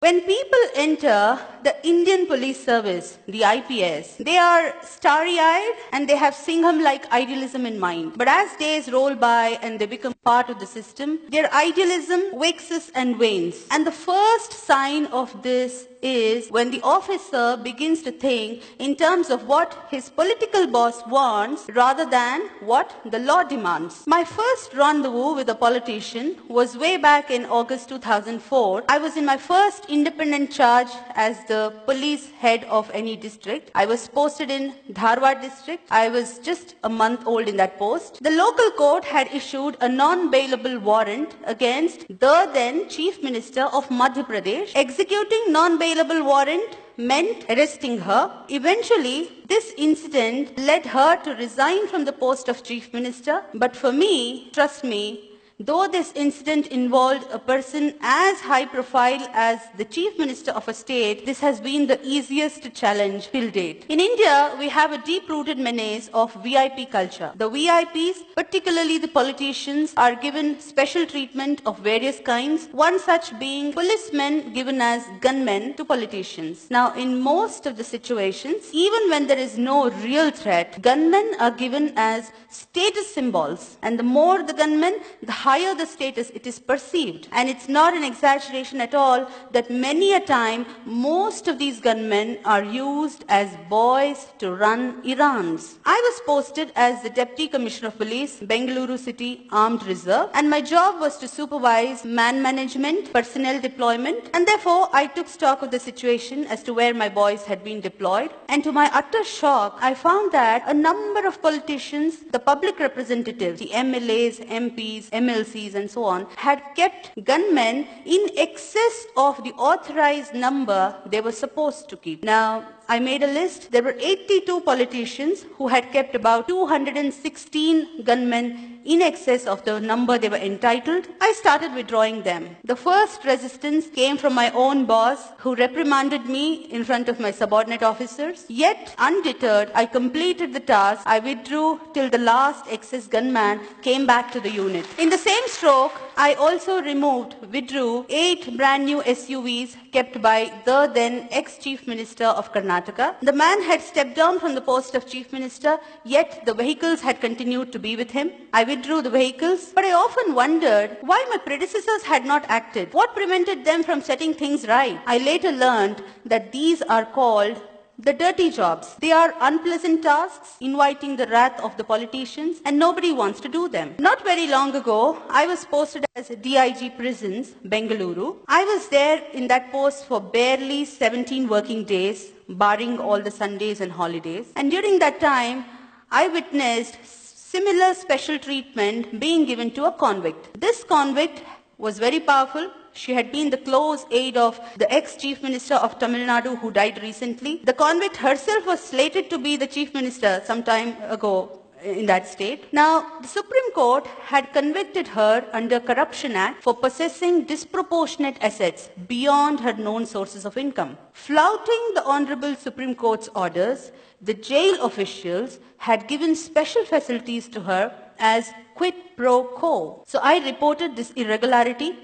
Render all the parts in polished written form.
When people enter the Indian Police Service, the IPS, they are starry-eyed and they have Singham-like idealism in mind. But as days roll by and they become part of the system, their idealism waxes and wanes. And the first sign of this is when the officer begins to think in terms of what his political boss wants rather than what the law demands. My first rendezvous with a politician was way back in August 2004. I was in my first independent charge as the police head of any district. I was posted in Dharwad district. I was just a month old in that post. The local court had issued a non-bailable warrant against the then Chief Minister of Madhya Pradesh. Executing non-bailable warrant meant arresting her. Eventually, this incident led her to resign from the post of Chief Minister. But for me, trust me, though this incident involved a person as high profile as the Chief Minister of a state, this has been the easiest challenge till date. In India, we have a deep-rooted menace of VIP culture. The VIPs, particularly the politicians, are given special treatment of various kinds, one such being policemen given as gunmen to politicians. Now, in most of the situations, even when there is no real threat, gunmen are given as status symbols. And the more the gunmen, the higher the status it is perceived. And it's not an exaggeration at all that many a time most of these gunmen are used as boys to run errands. I was posted as the Deputy Commissioner of Police, Bengaluru City Armed Reserve, and my job was to supervise man management, personnel deployment, and therefore I took stock of the situation as to where my boys had been deployed. And to my utter shock, I found that a number of politicians, the public representatives, the MLAs, MPs, MLCs, and so on, had kept gunmen in excess of the authorized number they were supposed to keep. Now, I made a list. There were 82 politicians who had kept about 216 gunmen in excess of the number they were entitled. I started withdrawing them. The first resistance came from my own boss, who reprimanded me in front of my subordinate officers. Yet, undeterred, I completed the task. I withdrew till the last excess gunman came back to the unit. In the same stroke, I also withdrew 8 brand new SUVs kept by the then ex-Chief Minister of Karnataka. The man had stepped down from the post of Chief Minister, yet the vehicles had continued to be with him. I withdrew the vehicles, but I often wondered why my predecessors had not acted. What prevented them from setting things right? I later learned that these are called the dirty jobs. They are unpleasant tasks, inviting the wrath of the politicians, and nobody wants to do them. Not very long ago, I was posted as DIG Prisons, Bengaluru. I was there in that post for barely 17 working days, barring all the Sundays and holidays. And during that time, I witnessed similar special treatment being given to a convict. This convict was very powerful. She had been the close aide of the ex-Chief Minister of Tamil Nadu who died recently. The convict herself was slated to be the Chief Minister some time ago in that state. Now, the Supreme Court had convicted her under Corruption Act for possessing disproportionate assets beyond her known sources of income. Flouting the Honorable Supreme Court's orders, the jail officials had given special facilities to her as quid pro quo. So I reported this irregularity.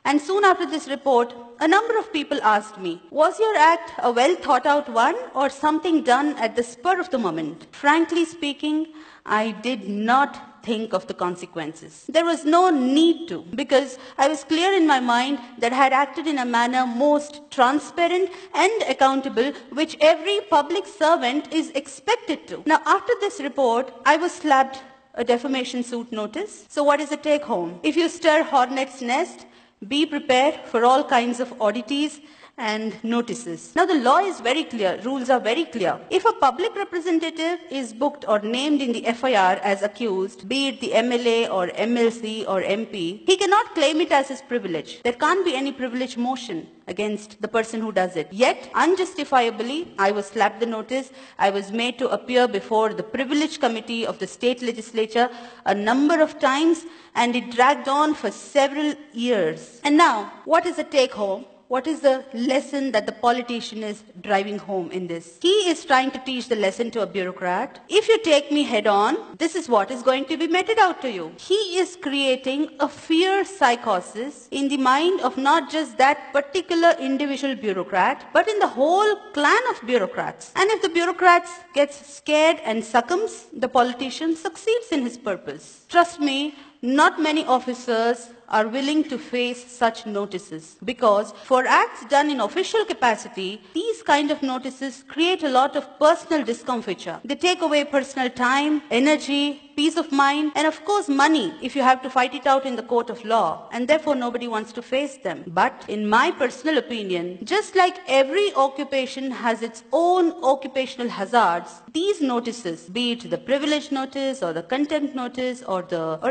And soon after this report, a number of people asked me, was your act a well thought out one or something done at the spur of the moment? Frankly speaking, I did not think of the consequences. There was no need to, because I was clear in my mind that I had acted in a manner most transparent and accountable, which every public servant is expected to. Now, after this report, I was slapped a defamation suit notice. So what is the take home? If you stir hornet's nest, be prepared for all kinds of oddities and notices. Now the law is very clear, rules are very clear. If a public representative is booked or named in the FIR as accused, be it the MLA or MLC or MP, he cannot claim it as his privilege. There can't be any privilege motion against the person who does it. Yet, unjustifiably, I was slapped the notice. I was made to appear before the privilege committee of the state legislature a number of times, and it dragged on for several years. And now, what is the take home? what is the lesson that the politician is driving home in this? He is trying to teach the lesson to a bureaucrat. If you take me head on, this is what is going to be meted out to you. He is creating a fear psychosis in the mind of not just that particular individual bureaucrat, but in the whole clan of bureaucrats. And if the bureaucrats gets scared and succumbs, the politician succeeds in his purpose. Trust me, not many officers are willing to face such notices, because for acts done in official capacity, these kind of notices create a lot of personal discomfiture. They take away personal time, energy, peace of mind, and of course money if you have to fight it out in the court of law, and therefore nobody wants to face them. But in my personal opinion, just like every occupation has its own occupational hazards, these notices, be it the privilege notice or the contempt notice or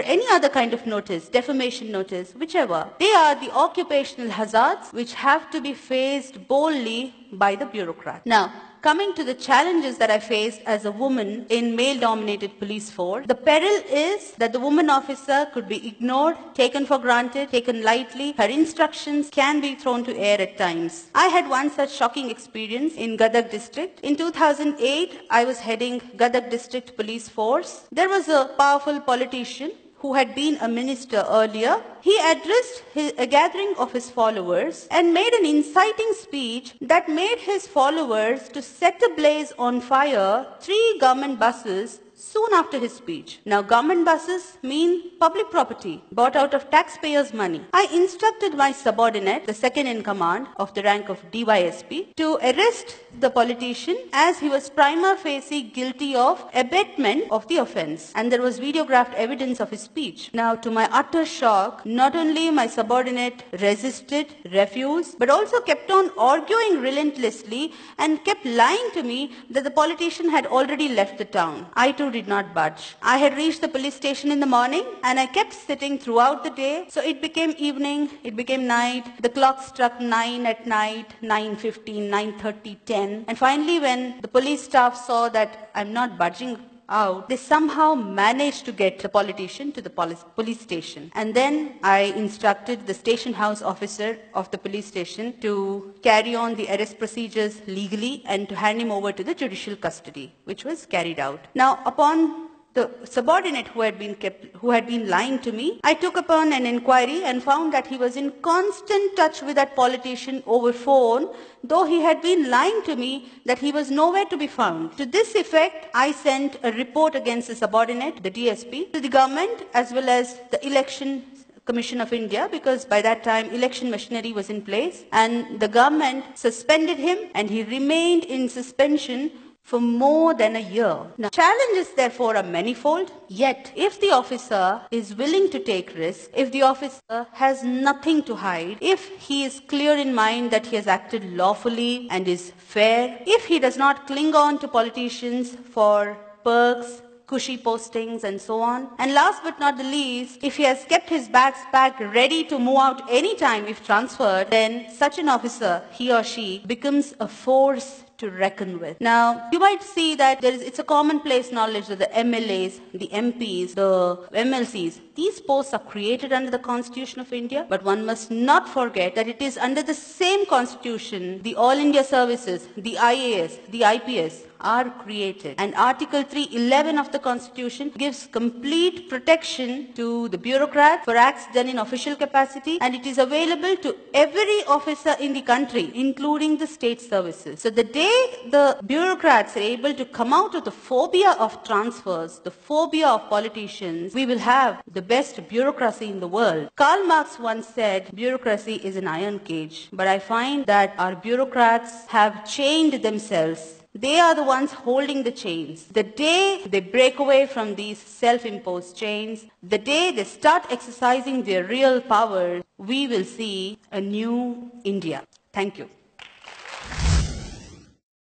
any other kind of notice, defamation notice, whichever, they are the occupational hazards which have to be faced boldly by the bureaucrat. Now, coming to the challenges that I faced as a woman in male-dominated police force, the peril is that the woman officer could be ignored, taken for granted, taken lightly. Her instructions can be thrown to air at times. I had one such shocking experience in Gadag district. In 2008, I was heading Gadag district police force. There was a powerful politician who had been a minister earlier. He addressed a gathering of his followers and made an inciting speech that made his followers to set ablaze on fire 3 government buses soon after his speech. Now, government buses mean public property bought out of taxpayers' money. I instructed my subordinate, the second in command of the rank of DYSP, to arrest the politician as he was prima facie guilty of abetment of the offense, and there was videographed evidence of his speech. Now, to my utter shock, not only my subordinate resisted, refused, but also kept on arguing relentlessly and kept lying to me that the politician had already left the town. I too did not budge. I had reached the police station in the morning and I kept sitting throughout the day. So it became evening, it became night. The clock struck 9 at night, 9:15, 9:30, 10. And finally, when the police staff saw that I'm not budging out, they somehow managed to get the politician to the police station. And then I instructed the station house officer of the police station to carry on the arrest procedures legally and to hand him over to the judicial custody, which was carried out. Now, upon the subordinate who had been lying to me, I took upon an inquiry and found that he was in constant touch with that politician over phone, though he had been lying to me that he was nowhere to be found. To this effect, I sent a report against the subordinate, the DSP, to the government as well as the Election Commission of India, because by that time election machinery was in place, and the government suspended him and he remained in suspension for more than a year. Now, challenges therefore are manifold, yet if the officer is willing to take risks, if the officer has nothing to hide, if he is clear in mind that he has acted lawfully and is fair, if he does not cling on to politicians for perks, cushy postings and so on, and last but not the least, if he has kept his bags packed ready to move out anytime if transferred, then such an officer, he or she, becomes a force to reckon with. Now, you might see that it's a commonplace knowledge that the MLAs, the MPs, the MLCs, these posts are created under the Constitution of India, but one must not forget that it is under the same Constitution, the All India Services, the IAS, the IPS are created. And Article 311 of the Constitution gives complete protection to the bureaucrat for acts done in official capacity, and it is available to every officer in the country, including the state services. So the day the bureaucrats are able to come out of the phobia of transfers, the phobia of politicians, we will have the best bureaucracy in the world. Karl Marx once said, bureaucracy is an iron cage, but I find that our bureaucrats have chained themselves. They are the ones holding the chains. The day they break away from these self-imposed chains, the day they start exercising their real power, we will see a new India. Thank you.